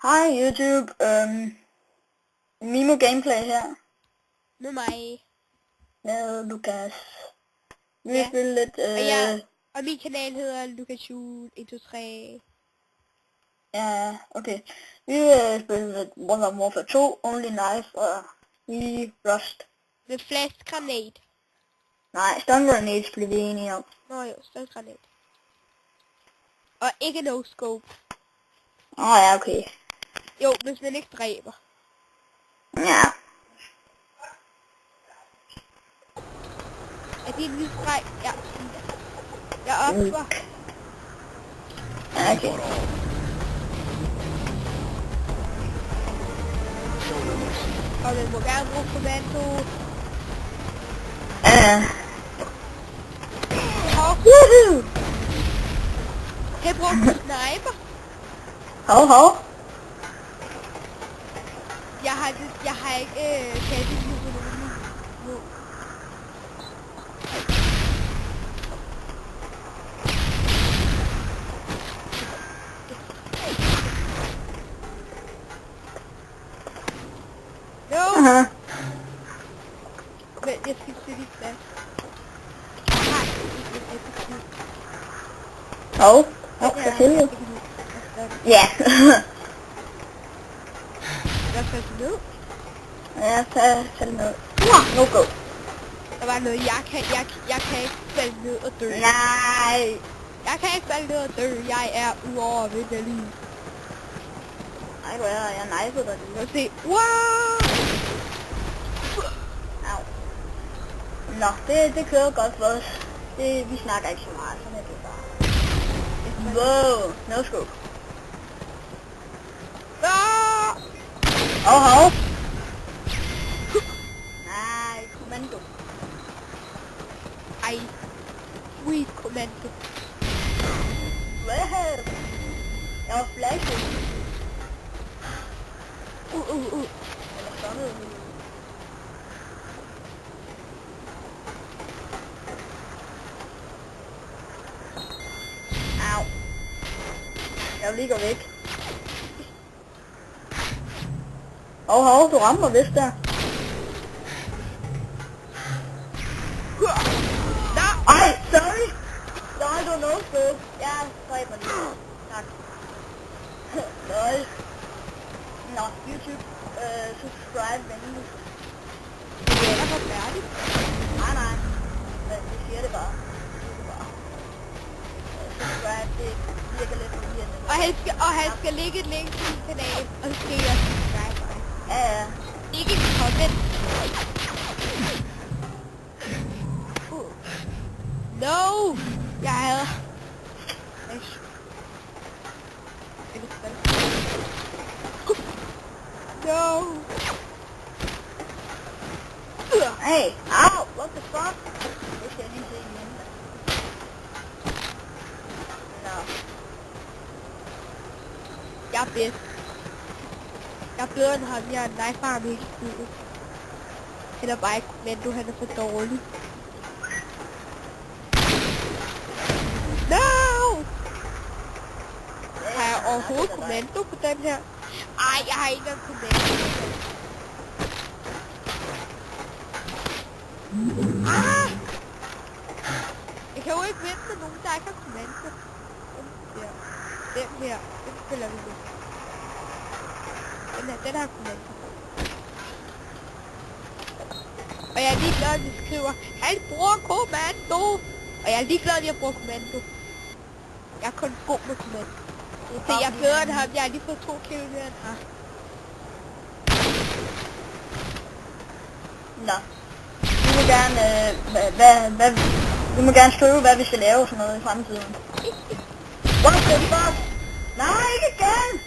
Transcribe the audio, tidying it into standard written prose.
Hej YouTube, Mimo Gameplay her. Med mig. Med Lukas. Vi vil Ja. spille lidt, Og min kanal hedder LukasJul123. ja, okay. Vi vil spille lidt Modern Warfare 2, Only Knife og Rust. Med flashgranat. Nej, Stun Grenades blev vi enige om. Nå jo, flashgranat. Og ikke no scope. Ja, okay. Jo, hvis man ikke dræber. Ja. Er det en lille streg? Ja. Jeg er oppe for. Ja, okay. Og man må gerne bruge kommando. Woohoo! Kan jeg bruge sniper? Hov. Jeg har ikke kastet lige på nogen nu. Aha. Men jeg skal se lidt plads. Hov, for helvede. Ja. Jeg faldt ned. Ja, tag ned. No go. Der var noget, jeg kan ikke falde ned og dø. Nej. Jeg kan ikke falde ned og dø. Jeg er uovervindelig. Nej, du er, jeg knifede dig lige. Lad os se. Wow! Au. Nå, det kører godt for os. Vi snakker ikke så meget, sådan er det bare. Wow, no scope. Ah! Hov. Nej, kommando. Ej. Sweet kommando. Wow. Jeg var flashet. Eller stunnet. Au. Jeg vil lige gå væk. Hov, du rammer vist der. Ej, sorry. Nej, du er no scope. Jeg dræber lige. Tak. Lol. Nå, YouTube. Subscribe, venligst. Det er for færdigt. Nej. Men vi siger det bare. Subscribe, det virker lidt forvirrende. Og han skal lægge et link til min kanal. Og så skal jeg subscribe mig. Ja. Ikke comment. No! Jeg hader. No! Hey, au, what the fuck? Det skal jeg lige se igen. Nå. Jeg er bedst. Jeg er bedre end ham. Jeg er en knife ham hele tiden. Han er bare ikke kommando. Han er for dårlig. No! Har jeg overhovedet kommando på den her? Ej, jeg har ikke engang kommando. Ah! Jeg kan jo ikke vente med nogen, der ikke har kommando. Den her. Den spiller vi med. Den har kommando. Og jeg er ligeglad, at de skriver, han bruger kommando. Og jeg er ligeglad, at jeg bruger kommando. Jeg er kun god med kommando. Se, jeg er bedre end ham. Jeg har lige fået 2 kill mere end ham. Nå. Vi må gerne, vi må gerne skrive, hvad vi skal lave og sådan noget i fremtiden. What the fuck? Nej, ikke igen!